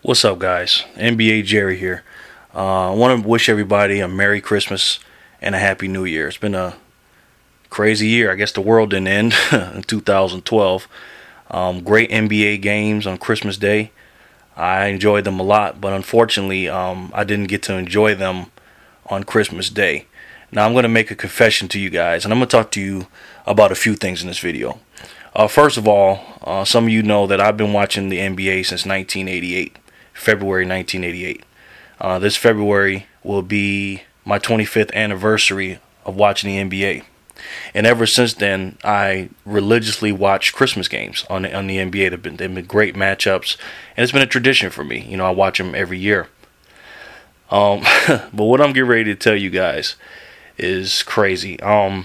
What's up, guys? NBA Jerry here. I want to wish everybody a Merry Christmas and a Happy New Year. It's been a crazy year. I guess the world didn't end in 2012. Great NBA games on Christmas Day. I enjoyed them a lot, but unfortunately, I didn't get to enjoy them on Christmas Day. Now, I'm going to make a confession to you guys, and I'm going to talk to you about a few things in this video. First of all, some of you know that I've been watching the NBA since 1988. February 1988. This February will be my 25th anniversary of watching the NBA. And ever since then, I religiously watch Christmas games on the NBA. They've been great matchups, and it's been a tradition for me. You know, I watch them every year. But what I'm getting ready to tell you guys is crazy. I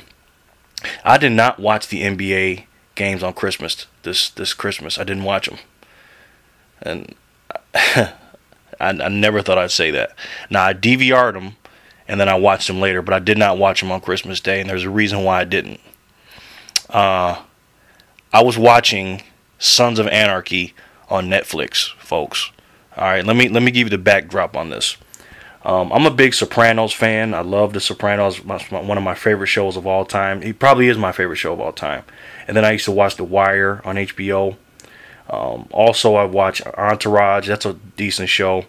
did not watch the NBA games on Christmas this Christmas. I didn't watch them. And I never thought I'd say that. Now, I DVR'd them, and then I watched them later, but I did not watch them on Christmas Day, and there's a reason why I didn't. I was watching Sons of Anarchy on Netflix, folks. All right, let me give you the backdrop on this. I'm a big Sopranos fan. I love The Sopranos. One of my favorite shows of all time. It probably is my favorite show of all time. And then I used to watch The Wire on HBO. Also, I watch Entourage. That's a decent show.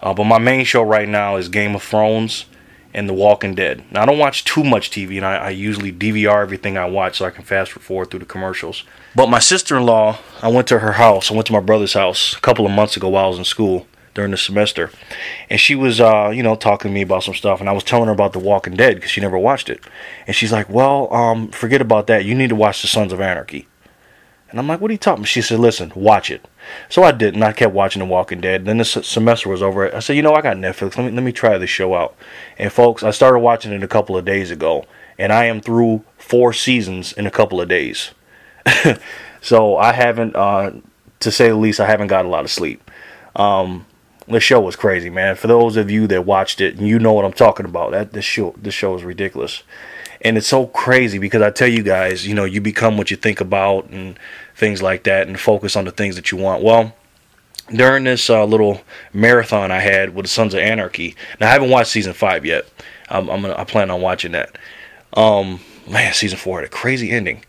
But my main show right now is Game of Thrones and The Walking Dead. Now, I don't watch too much TV, and I usually DVR everything I watch so I can fast forward through the commercials. But my sister-in-law, I went to her house. I went to my brother's house a couple of months ago while I was in school during the semester. And she was, talking to me about some stuff. And I was telling her about The Walking Dead because she never watched it. And she's like, well, forget about that. You need to watch The Sons of Anarchy. And I'm like, what are you talking about? She said, listen, watch it. So I did, and I kept watching The Walking Dead. Then the semester was over. I said, I got Netflix. Let me try this show out. And folks, I started watching it a couple of days ago. And I am through 4 seasons in a couple of days. So I haven't, to say the least, I haven't got a lot of sleep. The show was crazy, man. For those of you that watched it, you know what I'm talking about. This show is ridiculous. And it's so crazy because I tell you guys, you become what you think about and things like that and focus on the things that you want. Well, during this little marathon I had with the Sons of Anarchy, now I haven't watched season 5 yet. I plan on watching that. Man, season 4 had a crazy ending.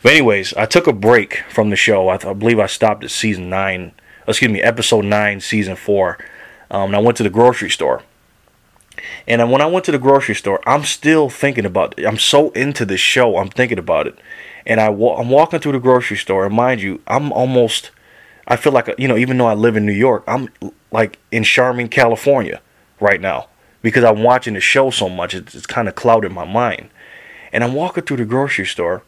But anyways, I took a break from the show. I believe I stopped at episode 9, season 4. And I went to the grocery store. And when I went to the grocery store, I'm still thinking about it. I'm so into this show, I'm thinking about it. And I'm walking through the grocery store, and mind you, I feel like, even though I live in New York, I'm like in Charming, California right now. Because I'm watching the show so much, it's kind of clouded my mind. And I'm walking through the grocery store,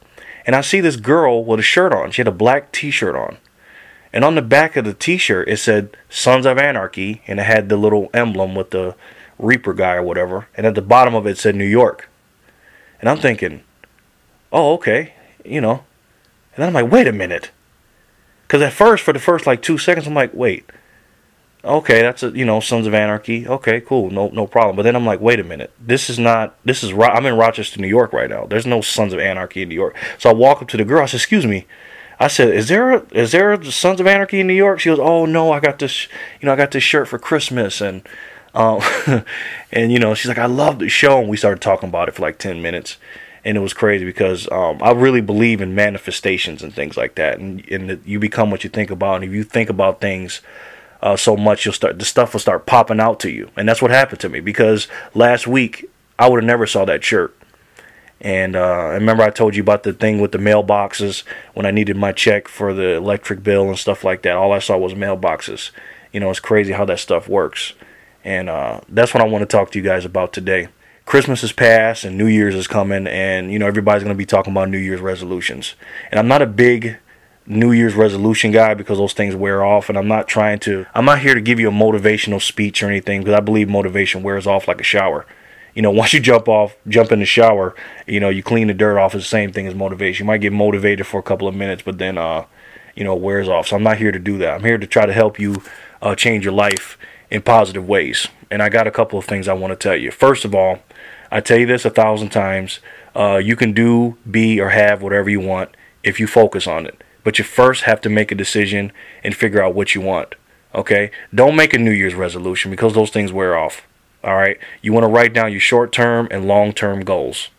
and I see this girl with a shirt on. She had a black t-shirt on. And on the back of the t-shirt, it said Sons of Anarchy, and it had the little emblem with the Reaper guy or whatever, and at the bottom of it said New York. And I'm thinking, oh, okay, And then I'm like, wait a minute. Because for the first like 2 seconds, I'm like, wait. Okay, that's Sons of Anarchy. Okay, cool, no problem. But then I'm like, wait a minute. I'm in Rochester, New York right now. There's no Sons of Anarchy in New York. So I walk up to the girl. I said, excuse me. I said, is there a Sons of Anarchy in New York? She goes, oh no, I got this shirt for Christmas, and she's like, I love the show, and we started talking about it for like 10 minutes, and it was crazy because I really believe in manifestations and things like that, and you become what you think about, and if you think about things so much, the stuff will start popping out to you, and that's what happened to me, because last week I would have never saw that shirt. And I remember I told you about the thing with the mailboxes when I needed my check for the electric bill and stuff like that. All I saw was mailboxes. It's crazy how that stuff works. And that's what I want to talk to you guys about today. Christmas is past and New Year's is coming, and everybody's going to be talking about New Year's resolutions. And I'm not a big New Year's resolution guy because those things wear off, and I'm not here to give you a motivational speech or anything, because I believe motivation wears off like a shower. Once you jump in the shower, you clean the dirt off. It's the same thing as motivation. You might get motivated for a couple of minutes, but then, it wears off. So I'm not here to do that. I'm here to try to help you change your life in positive ways. And I got a couple of things I want to tell you. First of all, I tell you this 1,000 times. You can do, be, or have whatever you want if you focus on it. But you first have to make a decision and figure out what you want. Okay? Don't make a New Year's resolution because those things wear off. All right? You want to write down your short-term and long-term goals.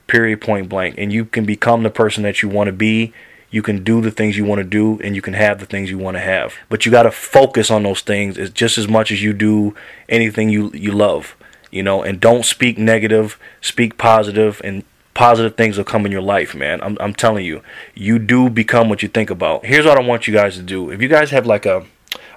Period, point blank. And you can become the person that you want to be. You can do the things you want to do, and you can have the things you want to have. But you got to focus on those things just as much as you do anything you love, you know. And don't speak negative, speak positive, and positive things will come in your life, man. I'm telling you, you do become what you think about. Here's what I want you guys to do. If you guys have like a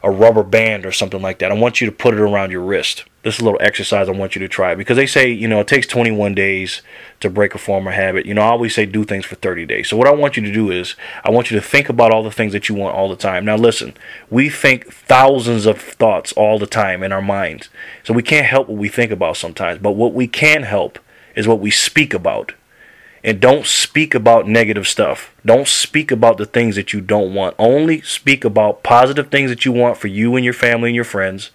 rubber band or something like that, I want you to put it around your wrist. This is a little exercise I want you to try, because they say, you know, it takes 21 days to break a former habit. You know, I always say do things for 30 days. So what I want you to do is I want you to think about all the things that you want all the time. Now listen, we think thousands of thoughts all the time in our minds. So we can't help what we think about sometimes. But what we can help is what we speak about. And don't speak about negative stuff. Don't speak about the things that you don't want. Only speak about positive things that you want for you and your family and your friends.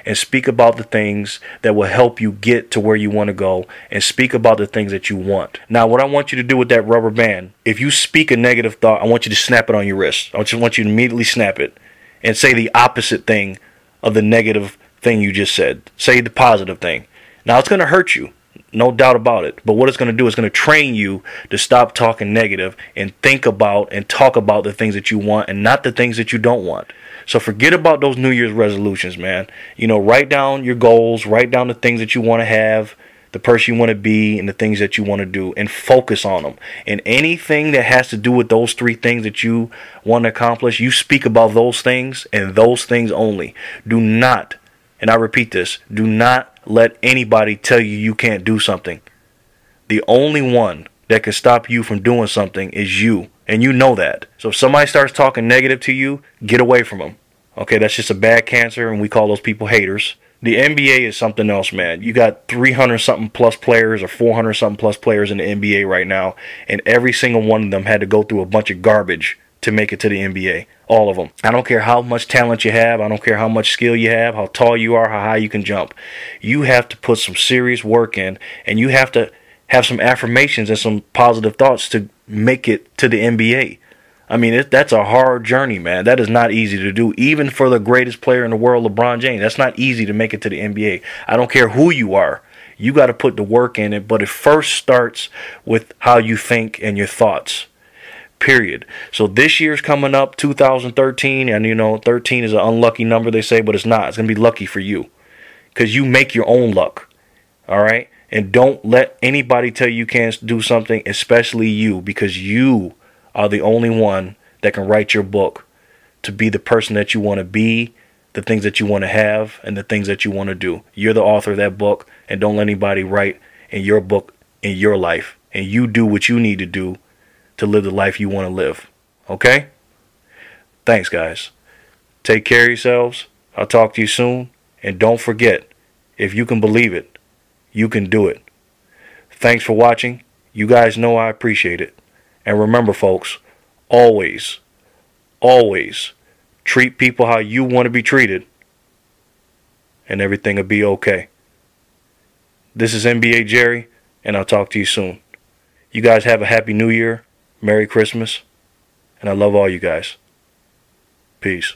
And speak about the things that will help you get to where you want to go. And speak about the things that you want. Now, what I want you to do with that rubber band, if you speak a negative thought, I want you to snap it on your wrist. I just want you to immediately snap it and say the opposite thing of the negative thing you just said. Say the positive thing. Now, it's going to hurt you. No doubt about it. But what it's going to do is going to train you to stop talking negative and think about and talk about the things that you want and not the things that you don't want. So forget about those New Year's resolutions, man. You know, write down your goals, write down the things that you want to have, the person you want to be, and the things that you want to do, and focus on them. And anything that has to do with those three things that you want to accomplish, you speak about those things and those things only. Do not, and I repeat this, do not let anybody tell you you can't do something. The only one that can stop you from doing something is you. And you know that. So if somebody starts talking negative to you, get away from them. Okay, that's just a bad cancer, and we call those people haters. The NBA is something else, man. You got 300-something plus players or 400-something plus players in the NBA right now, and every single one of them had to go through a bunch of garbage to make it to the NBA. All of them. I don't care how much talent you have. I don't care how much skill you have, how tall you are, how high you can jump. You have to put some serious work in, and you have to have some affirmations and some positive thoughts to make it to the NBA. I mean, that's a hard journey, man. That is not easy to do. Even for the greatest player in the world, LeBron James, that's not easy to make it to the NBA. I don't care who you are. You got to put the work in it, but it first starts with how you think and your thoughts. Period. So this year's coming up, 2013, and you know, 13 is an unlucky number, they say, but it's not. It's going to be lucky for you because you make your own luck. All right? And don't let anybody tell you can't do something, especially you, because you are the only one that can write your book to be the person that you want to be, the things that you want to have, and the things that you want to do. You're the author of that book, and don't let anybody write in your book in your life. And you do what you need to do to live the life you want to live. Okay? Thanks, guys. Take care of yourselves. I'll talk to you soon. And don't forget, if you can believe it, you can do it. Thanks for watching. You guys know I appreciate it. And remember, folks, always, always treat people how you want to be treated, and everything will be okay. This is NBA Jerry, and I'll talk to you soon. You guys have a happy new year. Merry Christmas. And I love all you guys. Peace.